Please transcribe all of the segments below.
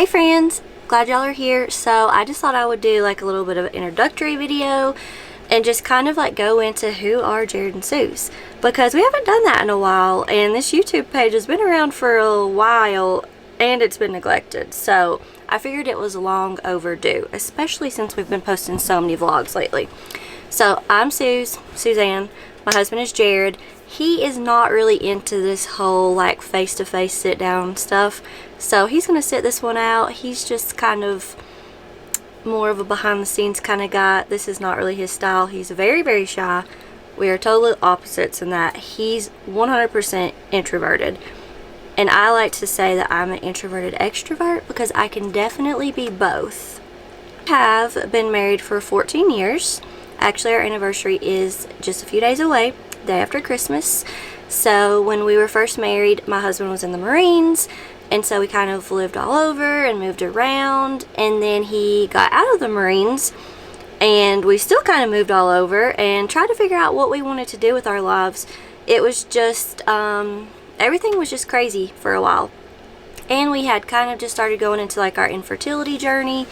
Hey friends, glad y'all are here. So I just thought I would do like a little bit of an introductory video and just kind of like go into who are Jared and Suz, because we haven't done that in a while, and this YouTube page has been around for a while and it's been neglected. So I figured it was long overdue, especially since we've been posting so many vlogs lately. So I'm Suzanne, my husband is Jared. He is not really into this whole like face-to-face sit-down stuff, so he's gonna sit this one out. He's just kind of more of a behind-the-scenes kind of guy. This is not really his style. He's very shy. We are totally opposites in that. He's 100% introverted, and I like to say that I'm an introverted extrovert because I can definitely be both. We have been married for 14 years. Actually, our anniversary is just a few days away, day after Christmas. So when we were first married, my husband was in the Marines, and so we kind of lived all over and moved around, and then he got out of the Marines and we still kind of moved all over and tried to figure out what we wanted to do with our lives. It was just everything was just crazy for a while, and we had kind of just started going into like our infertility journey,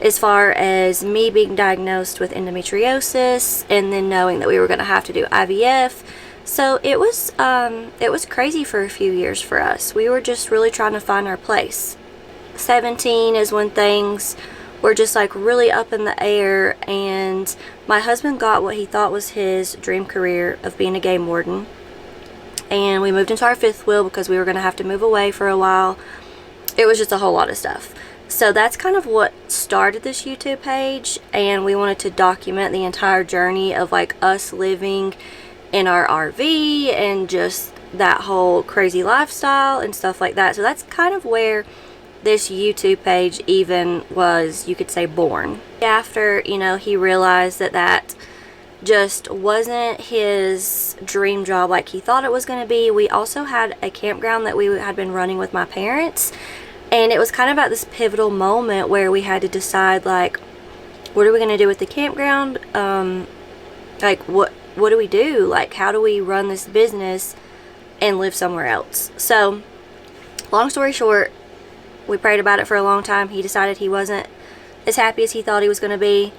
as far as me being diagnosed with endometriosis and then knowing that we were going to have to do IVF. So it was crazy for a few years for us. We were just really trying to find our place. 17 is when things were just like really up in the air, and my husband got what he thought was his dream career of being a game warden, and we moved into our fifth wheel because we were going to have to move away for a while. It was just a whole lot of stuff. So that's kind of what started this YouTube page, and we wanted to document the entire journey of like us living in our RV and just that whole crazy lifestyle and stuff like that. So that's kind of where this YouTube page even was, you could say, born. After, you know, he realized that that just wasn't his dream job like he thought it was going to be. We also had a campground that we had been running with my parents, and it was kind of at this pivotal moment where we had to decide, like, what are we going to do with the campground? Like, what do we do? Like, how do we run this business and live somewhere else? So, long story short, we prayed about it for a long time. He decided he wasn't as happy as he thought he was going to be,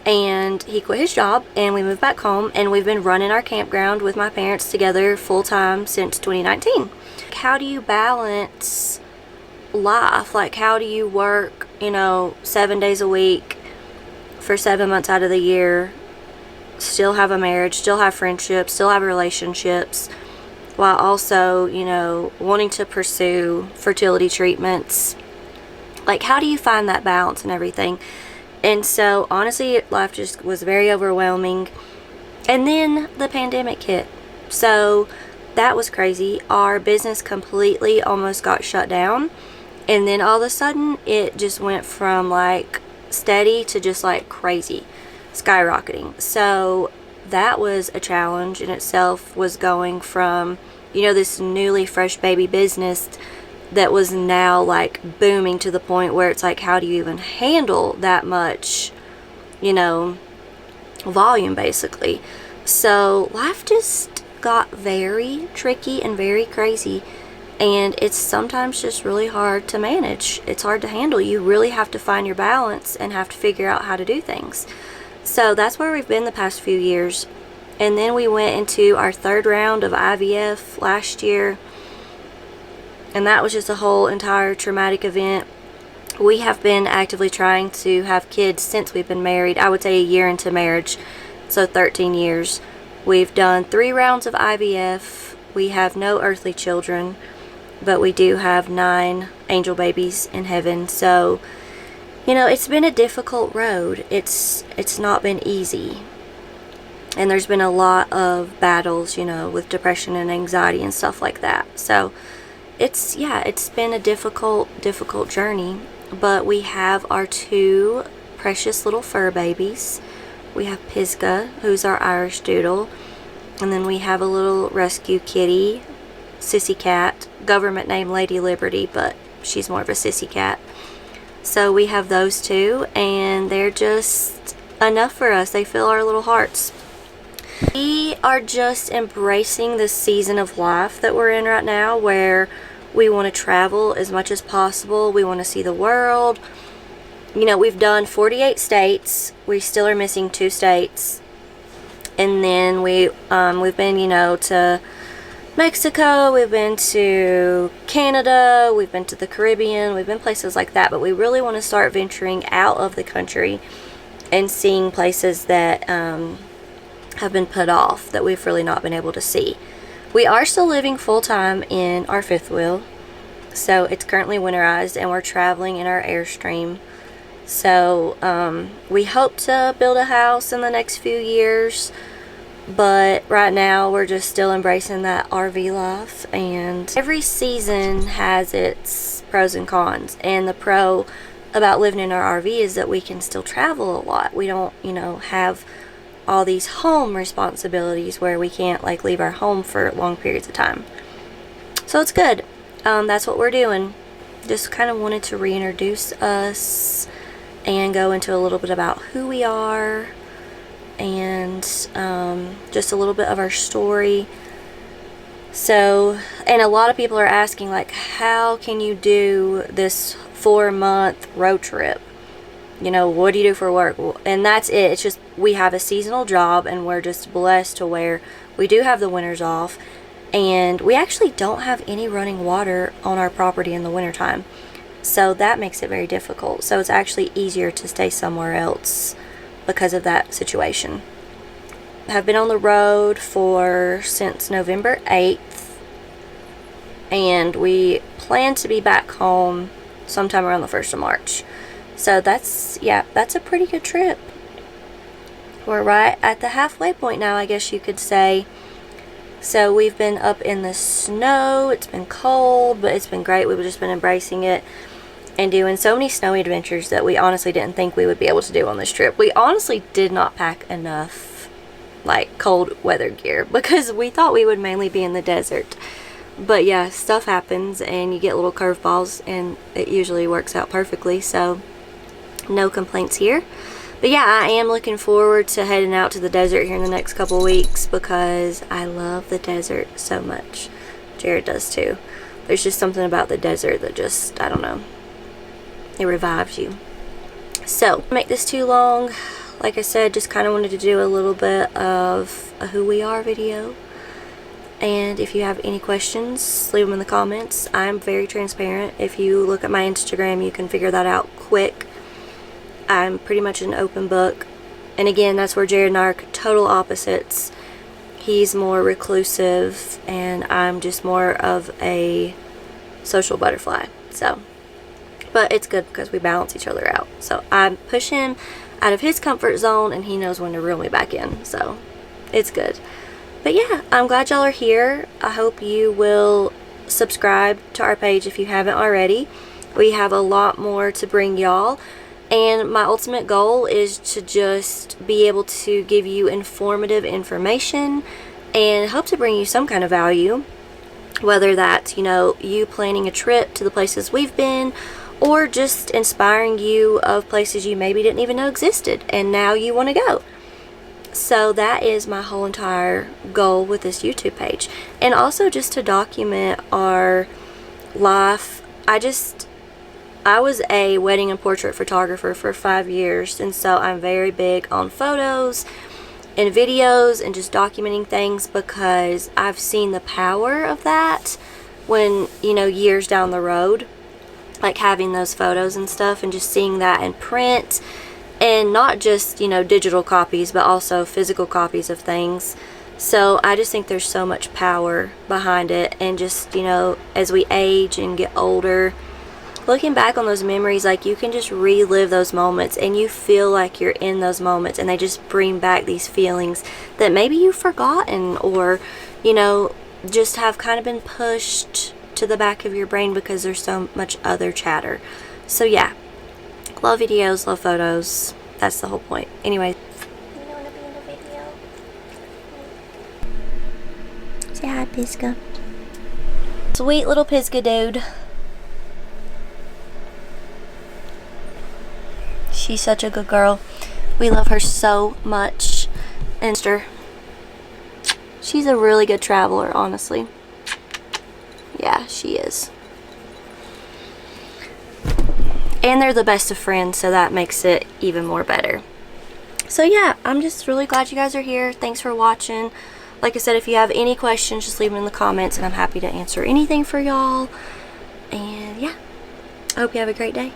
and he quit his job, and we moved back home, and we've been running our campground with my parents together full-time since 2019. How do you balance life? Like, how do you work, you know, 7 days a week for 7 months out of the year, still have a marriage, still have friendships, still have relationships, while also, you know, wanting to pursue fertility treatments? Like, how do you find that balance and everything? And so honestly, life just was very overwhelming, and then the pandemic hit. So that was crazy. Our business completely almost got shut down, and then all of a sudden it just went from like steady to just like crazy, skyrocketing. So that was a challenge in itself, was going from, you know, this newly fresh baby business that was now like booming to the point where it's like, how do you even handle that much, you know, volume basically? So life just got very tricky and very crazy, and it's sometimes just really hard to manage. It's hard to handle. You really have to find your balance and have to figure out how to do things. So that's where we've been the past few years. And then we went into our third round of IVF last year, and that was just a whole entire traumatic event. We have been actively trying to have kids since we've been married. I would say a year into marriage, so 13 years. We've done 3 rounds of IVF. We have no earthly children, but we do have 9 angel babies in heaven. So, you know, it's been a difficult road. It's not been easy. And there's been a lot of battles, you know, with depression and anxiety and stuff like that. So it's been a difficult journey. But we have our 2 precious little fur babies. We have Pisgah, who's our Irish doodle, and then we have a little rescue kitty, sissy cat, government name Lady Liberty, but she's more of a sissy cat. So we have those 2, and they're just enough for us. They fill our little hearts. We are just embracing this season of life that we're in right now, where We want to travel as much as possible. We want to see the world. You know, we've done 48 states. We still are missing 2 states. And then we've been, you know, to Mexico, we've been to Canada, we've been to the Caribbean, we've been places like that, but we really want to start venturing out of the country and seeing places that have been put off, that we've really not been able to see. We are still living full-time in our 5th wheel, so it's currently winterized, and we're traveling in our Airstream. So we hope to build a house in the next few years, but right now we're just still embracing that RV life. And every season has its pros and cons, and the pro about living in our RV is that we can still travel a lot. We don't, you know, have all these home responsibilities where we can't like leave our home for long periods of time. So it's good. That's what we're doing. Just kind of wanted to reintroduce us and go into a little bit about who we are and just a little bit of our story. So, and a lot of people are asking, like, how can you do this 4-month road trip? You know, what do you do for work? And that's it. It's just we have a seasonal job, and we're just blessed to where we do have the winters off, and we actually don't have any running water on our property in the wintertime. So that makes it very difficult. So it's actually easier to stay somewhere else because of that situation. I have been on the road since November 8th, and we plan to be back home sometime around the 1st of March. So that's a pretty good trip. We're right at the halfway point now, I guess you could say. So we've been up in the snow. It's been cold, but it's been great. We've just been embracing it and doing so many snowy adventures that we honestly didn't think we would be able to do on this trip. We honestly did not pack enough like cold weather gear because we thought we would mainly be in the desert. But yeah, stuff happens and you get little curveballs, and it usually works out perfectly, so no complaints here. But yeah, I am looking forward to heading out to the desert here in the next couple of weeks because I love the desert so much. Jared does too. There's just something about the desert that just, I don't know, it revives you. So, to make this too long, like I said, just kind of wanted to do a little bit of a who we are video. And if you have any questions, leave them in the comments. I'm very transparent. If you look at my Instagram, you can figure that out quick. I'm pretty much an open book. And again, that's where Jared and I are total opposites. He's more reclusive, and I'm just more of a social butterfly. So, but it's good because we balance each other out. So I push him out of his comfort zone, and he knows when to reel me back in. So it's good. But yeah, I'm glad y'all are here. I hope you will subscribe to our page if you haven't already. We have a lot more to bring y'all. And my ultimate goal is to just be able to give you informative information and hope to bring you some kind of value. Whether that's, you know, you planning a trip to the places we've been, or just inspiring you of places you maybe didn't even know existed and now you want to go. So that is my whole entire goal with this YouTube page. And also just to document our life. I was a wedding and portrait photographer for 5 years, and so I'm very big on photos and videos and just documenting things because I've seen the power of that when, you know, years down the road, like having those photos and stuff and just seeing that in print, and not just, you know, digital copies, but also physical copies of things. So I just think there's so much power behind it, and just, you know, as we age and get older, looking back on those memories, like, you can just relive those moments and you feel like you're in those moments, and they just bring back these feelings that maybe you've forgotten, or, you know, just have kind of been pushed to the back of your brain because there's so much other chatter. So yeah, love videos, love photos. That's the whole point. Anyway, you don't want to be in a video? Say hi, Pisgah. Sweet little Pisgah dude. She's such a good girl. We love her so much. And she's a really good traveler, honestly. Yeah, she is. And they're the best of friends, so that makes it even more better. So yeah, I'm just really glad you guys are here. Thanks for watching. Like I said, if you have any questions, just leave them in the comments, and I'm happy to answer anything for y'all. And yeah, I hope you have a great day.